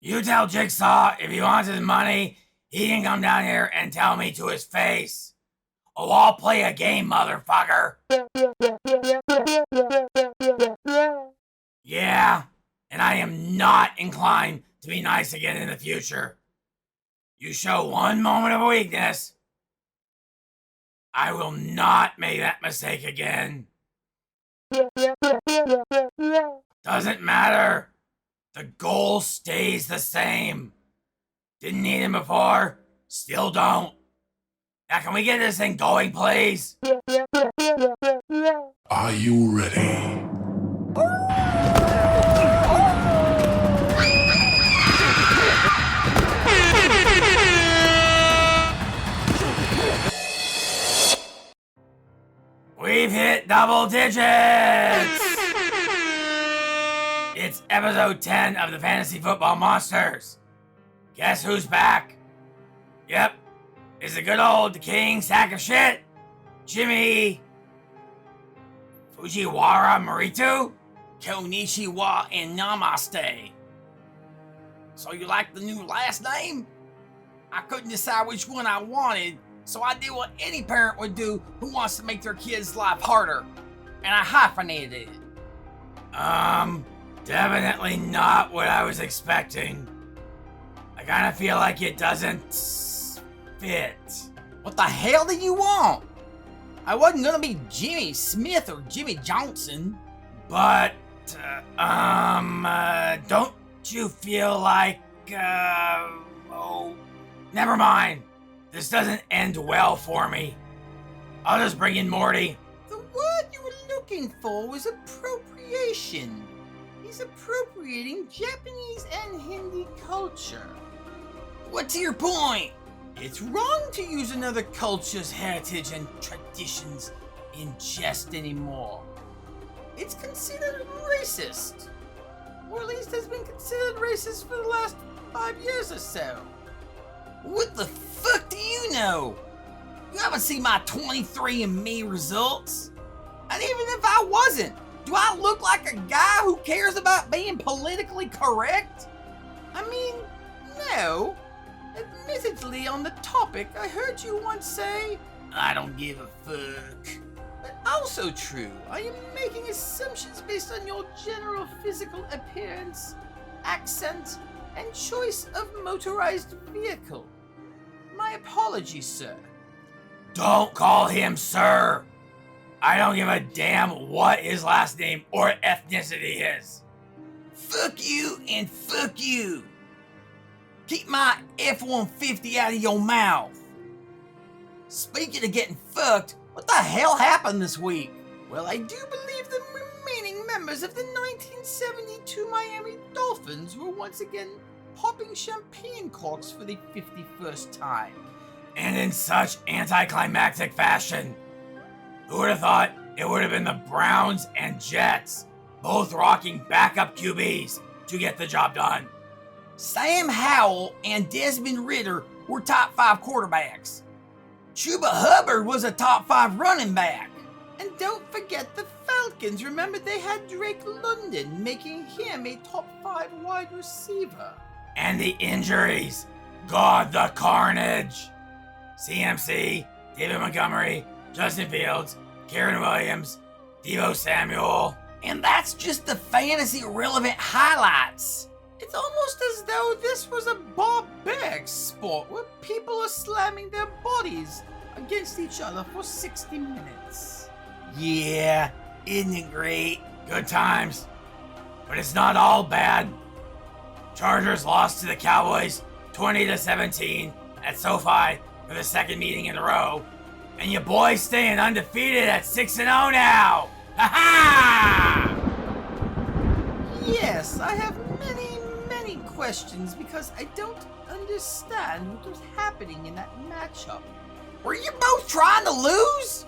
You tell Jigsaw if he wants his money, he can come down here and tell me to his face. Oh, I'll play a game, motherfucker. Yeah, and I am not inclined to be nice again in the future. You show one moment of weakness, I will not make that mistake again. Doesn't matter. The goal stays the same. Didn't need him before, still don't. Now can we get this thing going, please? Are you ready? We've hit double digits! It's episode 10 of the Fantasy Football Monsters. Guess who's back? Yep, it's a good old decaying sack of shit, Jimmy Fujiwara Maritu? Konnichiwa and namaste. So you like the new last name? I couldn't decide which one I wanted, so I did what any parent would do who wants to make their kid's life harder, and I hyphenated it. Definitely not what I was expecting. I kinda feel like it doesn't fit. What the hell do you want? I wasn't gonna be Jimmy Smith or Jimmy Johnson. But, don't you feel like, oh, never mind. This doesn't end well for me. I'll just bring in Morty. The word you were looking for was appropriation. He's appropriating Japanese and Hindi culture. What's your point? It's wrong to use another culture's heritage and traditions in jest anymore. It's considered racist. Or at least has been considered racist for the last 5 years or so. What the fuck do you know? You haven't seen my 23andMe results? And even if I wasn't, do I look like a guy who cares about being politically correct? I mean, no. Admittedly, on the topic, I heard you once say, I don't give a fuck. But also true, I am making assumptions based on your general physical appearance, accent, and choice of motorized vehicle. My apologies, sir. Don't call him sir. I don't give a damn what his last name or ethnicity is. Fuck you and fuck you. Keep my F-150 out of your mouth. Speaking of getting fucked, what the hell happened this week? Well, I do believe the remaining members of the 1972 Miami Dolphins were once again popping champagne corks for the 51st time. And in such anticlimactic fashion. Who would have thought it would have been the Browns and Jets, both rocking backup QBs to get the job done? Sam Howell and Desmond Ridder were top 5 quarterbacks. Chuba Hubbard was a top 5 running back. And don't forget the Falcons. Remember, they had Drake London, making him a top 5 wide receiver. And the injuries. God, the carnage. CMC, David Montgomery, Justin Fields, Karen Williams, Deebo Samuel. And that's just the fantasy relevant highlights. It's almost as though this was a barbaric sport where people are slamming their bodies against each other for 60 minutes. Yeah, isn't it great? Good times. But it's not all bad. Chargers lost to the Cowboys 20-17 at SoFi for the second meeting in a row. And your boy's staying undefeated at 6-0 now. Ha ha! Yes, I have many questions because I don't understand what was happening in that matchup. Were you both trying to lose?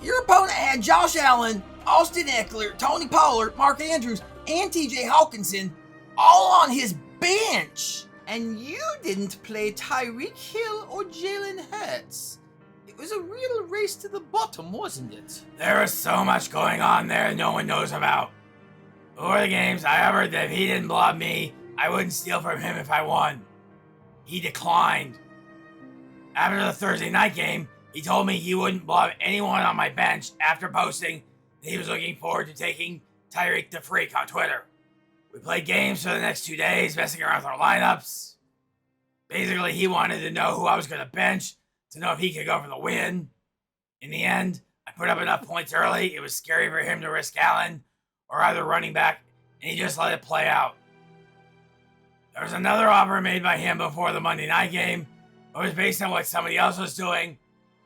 Your opponent had Josh Allen, Austin Eckler, Tony Pollard, Mark Andrews, and TJ Hawkinson all on his bench. And you didn't play Tyreek Hill or Jalen Hurts. It was a real race to the bottom, wasn't it? There was so much going on there no one knows about. Before the games, I heard that if he didn't blow me, I wouldn't steal from him if I won. He declined. After the Thursday night game, he told me he wouldn't blow anyone on my bench after posting that he was looking forward to taking Tyreek the Freak on Twitter. We played games for the next 2 days, messing around with our lineups. Basically, he wanted to know who I was going to bench to know if he could go for the win. In the end, I put up enough points early, it was scary for him to risk Allen or either running back, and he just let it play out. There was another offer made by him before the Monday night game, but it was based on what somebody else was doing,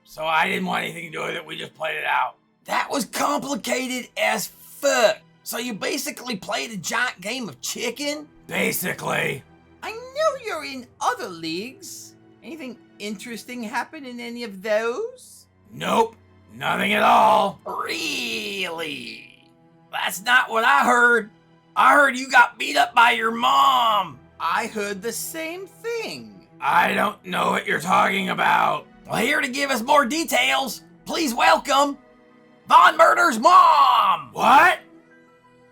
so I didn't want anything to do with it, we just played it out. That was complicated as fuck. So you basically played a giant game of chicken? Basically. I know you're in other leagues. Anything interesting happen in any of those? Nope, nothing at all. Really? That's not what I heard. I heard you got beat up by your mom. I heard the same thing. I don't know what you're talking about. Well, here to give us more details, please welcome Von Murder's mom. What?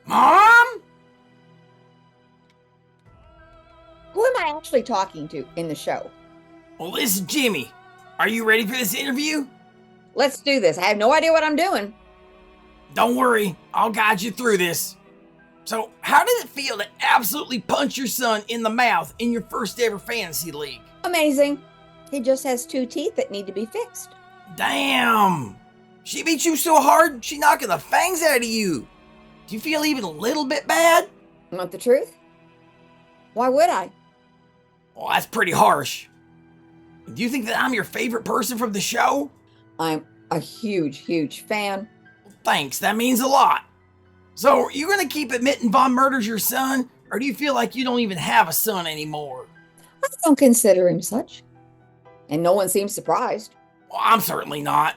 Mom? Who am I actually talking to in the show? Well, this is Jimmy. Are you ready for this interview? Let's do this. I have no idea what I'm doing. Don't worry, I'll guide you through this. So, how did it feel to absolutely punch your son in the mouth in your first ever fantasy league? Amazing. He just has 2 teeth that need to be fixed. Damn! She beat you so hard, she knocking the fangs out of you. Do you feel even a little bit bad? Want the truth? Why would I? Well, that's pretty harsh. Do you think that I'm your favorite person from the show? I'm a huge, huge fan. Thanks, that means a lot. So, are you gonna keep admitting Von Murder's your son, or do you feel like you don't even have a son anymore? I don't consider him such. And no one seems surprised. Well, I'm certainly not.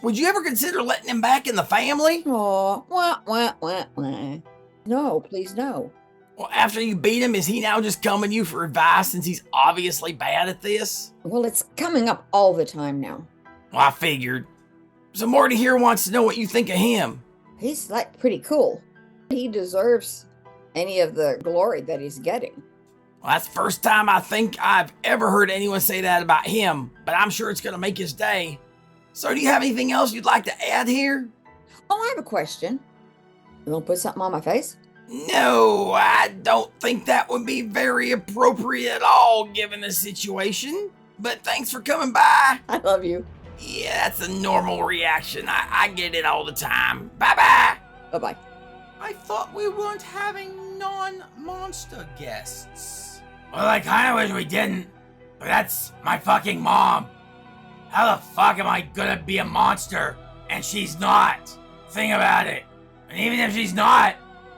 Would you ever consider letting him back in the family? Aw, wah, wah, wah, wah. No, please no. Well, after you beat him, is he now just coming to you for advice since he's obviously bad at this? Well, it's coming up all the time now. Well, I figured. So Morty here wants to know what you think of him. He's like pretty cool. He deserves any of the glory that he's getting. Well, that's the first time I think I've ever heard anyone say that about him, but I'm sure it's going to make his day. So do you have anything else you'd like to add here? Oh, I have a question. You want to put something on my face? No, I don't think that would be very appropriate at all given the situation. But thanks for coming by. I love you. Yeah, that's a normal reaction. I get it all the time. Bye-bye. Bye-bye. I thought we weren't having non-monster guests. Well, I kinda wish we didn't, but that's my fucking mom. How the fuck am I gonna be a monster and she's not? Think about it. And even if she's not,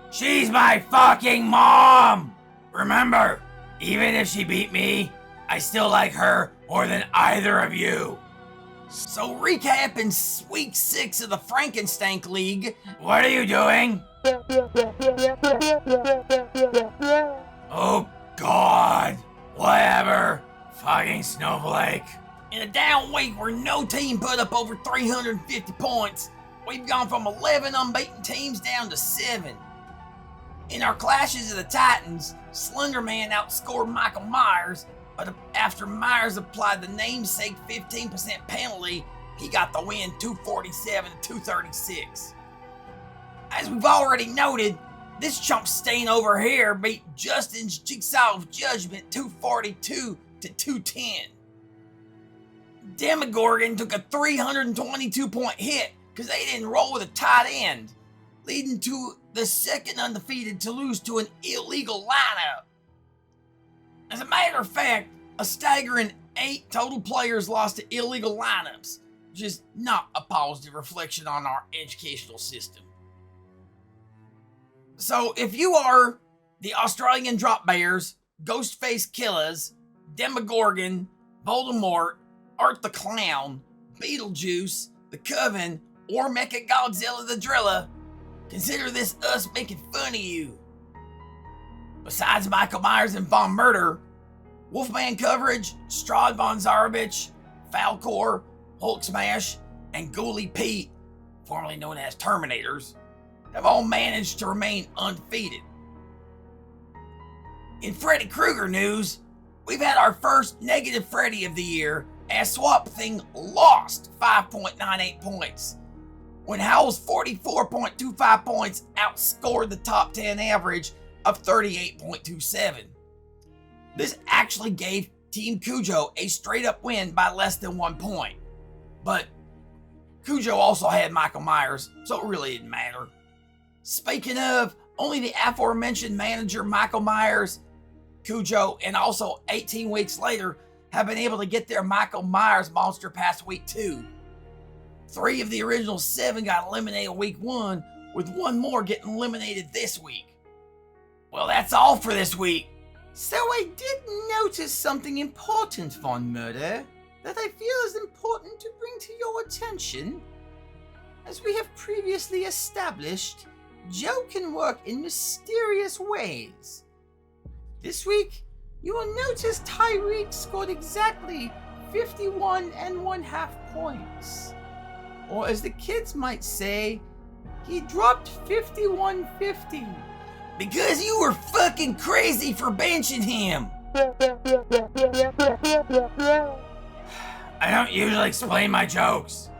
she's my fucking mom! Remember, even if she beat me, I still like her more than either of you. So recapping week 6 of the Frankenstank League. What are you doing? Oh God. Whatever. Fucking snowflake. In a down week where no team put up over 350 points, we've gone from 11 unbeaten teams down to 7. In our clashes of the Titans, Slender Man outscored Michael Myers, but after Myers applied the namesake 15% penalty, he got the win 247 to 236. As we've already noted, this chump stain over here beat Justin's Jigsaw of Judgment 242 to 210. Demogorgon took a 322-point hit because they didn't roll with a tight end, leading to the second undefeated to lose to an illegal lineup. As a matter of fact, a staggering 8 total players lost to illegal lineups, which is not a positive reflection on our educational system. So if you are the Australian Drop Bears, Ghostface Killers, Demogorgon, Voldemort, Art the Clown, Beetlejuice, The Coven, or Mechagodzilla the Driller, consider this us making fun of you. Besides Michael Myers and Von Murder, Wolfman Coverage, Strahd Von Zarovich, Falcor, Hulk Smash, and Ghoulie Pete, formerly known as Terminators, have all managed to remain undefeated. In Freddy Krueger news, we've had our first negative Freddy of the year as Swamp Thing lost 5.98 points, when Howl's 44.25 points outscored the top 10 average of 38.27. This actually gave Team Cujo a straight-up win by less than 1 point. But Cujo also had Michael Myers, so it really didn't matter. Speaking of, only the aforementioned manager Michael Myers, Cujo, and also 18 weeks later have been able to get their Michael Myers monster past week 2. 3 of the original 7 got eliminated week 1, with 1 more getting eliminated this week. Well, that's all for this week. So I did notice something important, Von Murder, that I feel is important to bring to your attention. As we have previously established, Joe can work in mysterious ways. This week, you will notice Tyreek scored exactly 51.5 points. Or as the kids might say, he dropped 51.50. Because you were fucking crazy for benching him. I don't usually explain my jokes.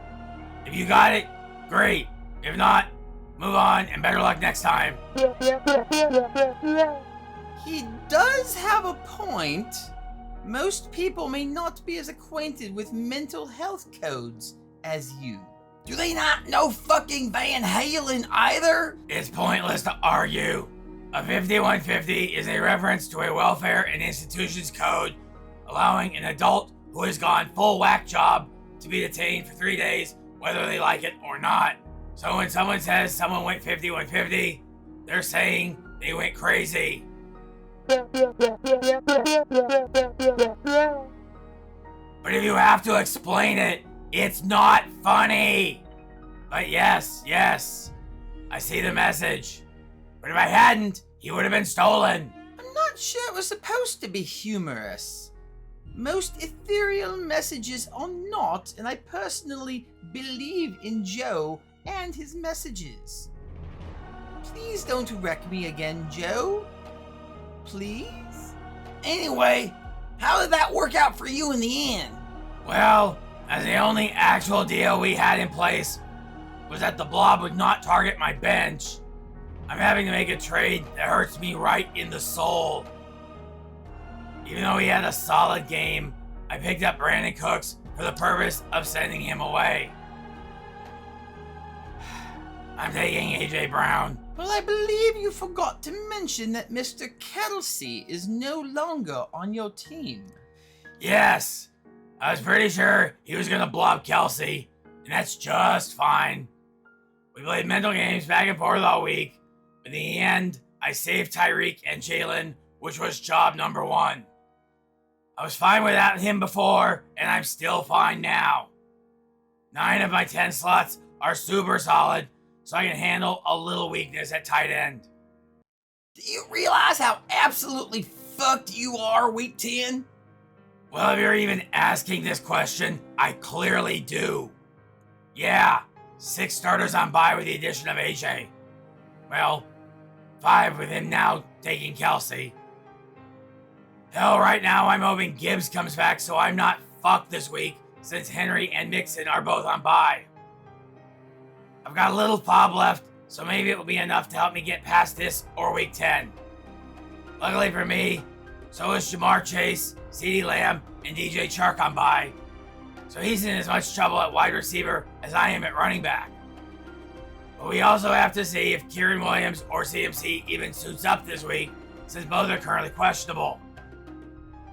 If you got it, great. If not, move on and better luck next time. He does have a point. Most people may not be as acquainted with mental health codes as you. Do they not know fucking Van Halen either? It's pointless to argue. A 5150 is a reference to a welfare and institutions code allowing an adult who has gone full whack job to be detained for 3 days, whether they like it or not. So when someone says someone went 5150, they're saying they went crazy. But if you have to explain it, it's not funny. But yes, I see the message. But if I hadn't, he would have been stolen. I'm not sure it was supposed to be humorous. Most ethereal messages are not, and I personally believe in Joe and his messages. Please don't wreck me again, Joe. Please? Anyway, how did that work out for you in the end? Well, as the only actual deal we had in place was that the blob would not target my bench, I'm having to make a trade that hurts me right in the soul. Even though he had a solid game, I picked up Brandon Cooks for the purpose of sending him away. I'm taking AJ Brown. Well, I believe you forgot to mention that Mr. Kelsey is no longer on your team. Yes, I was pretty sure he was gonna blob Kelsey, and that's just fine. We played mental games back and forth all week. In the end, I saved Tyreek and Jalen, which was job number 1. I was fine without him before, and I'm still fine now. 9 of my 10 slots are super solid, so I can handle a little weakness at tight end. Do you realize how absolutely fucked you are, week 10? Well, if you're even asking this question, I clearly do. Yeah, 6 starters on bye with the addition of AJ. Well, 5 with him now taking Kelsey. Hell, right now I'm hoping Gibbs comes back so I'm not fucked this week, since Henry and Mixon are both on bye. I've got a little fob left, so maybe it will be enough to help me get past this or week 10. Luckily for me, so is Jamar Chase, CeeDee Lamb, and DJ Chark on bye, so he's in as much trouble at wide receiver as I am at running back. But we also have to see if Kieran Williams or CMC even suits up this week, since both are currently questionable.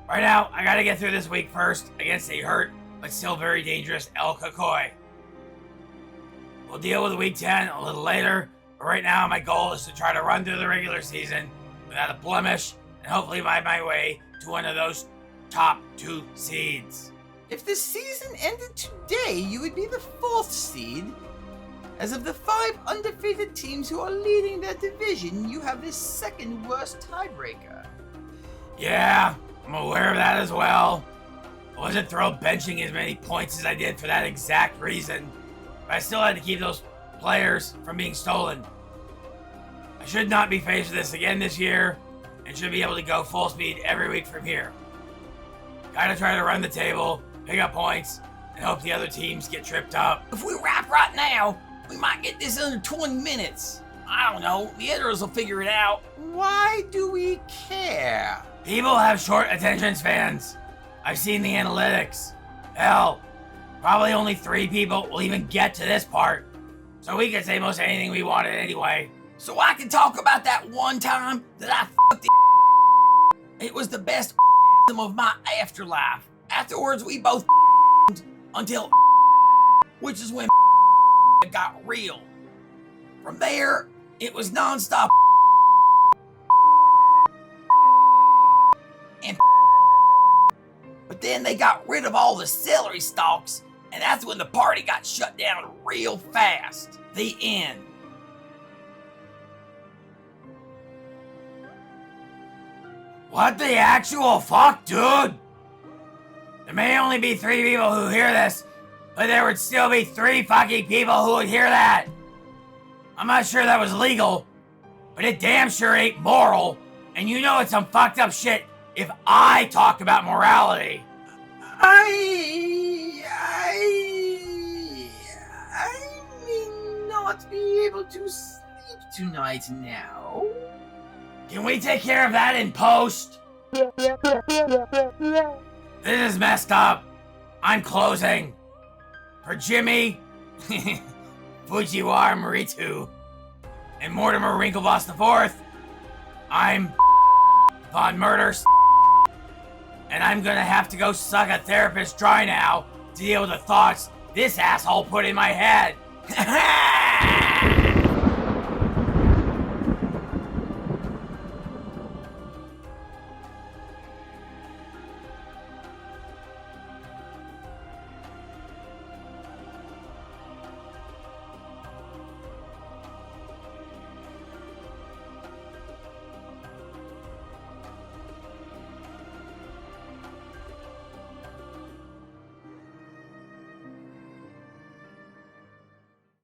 Right now, I gotta get through this week first against a hurt, but still very dangerous El Kakoi. We'll deal with week 10 a little later, but right now my goal is to try to run through the regular season without a blemish and hopefully find my way to one of those top 2 seeds. If the season ended today, you would be the 4th seed. As of the 5 undefeated teams who are leading their division, you have the 2nd worst tiebreaker. Yeah, I'm aware of that as well. I wasn't thrilled benching as many points as I did for that exact reason, but I still had to keep those players from being stolen. I should not be faced with this again this year, and should be able to go full speed every week from here. Gotta try to run the table, pick up points, and hope the other teams get tripped up. If we wrap right now, we might get this under 20 minutes. I don't know, the editors will figure it out. Why do we care? People have short attention spans. I've seen the analytics. Hell, probably only 3 people will even get to this part. So we can say most anything we wanted anyway. So I can talk about that one time that I fucked the It was the best of my afterlife. Afterwards, we both until which is when got real. From there, it was non-stop and but then they got rid of all the celery stalks, and that's when the party got shut down real fast. The end. What the actual fuck, dude? There may only be 3 people who hear this, but there would still be 3 fucking people who would hear that. I'm not sure that was legal, but it damn sure ain't moral, and you know it's some fucked up shit if I talk about morality. I may not be able to sleep tonight now. Can we take care of that in post? This is messed up. I'm closing. For Jimmy, Fujiwara Maritu, and Mortimer Winklevoss IV, I'm Von Murders, and I'm gonna have to go suck a therapist dry now to deal with the thoughts this asshole put in my head.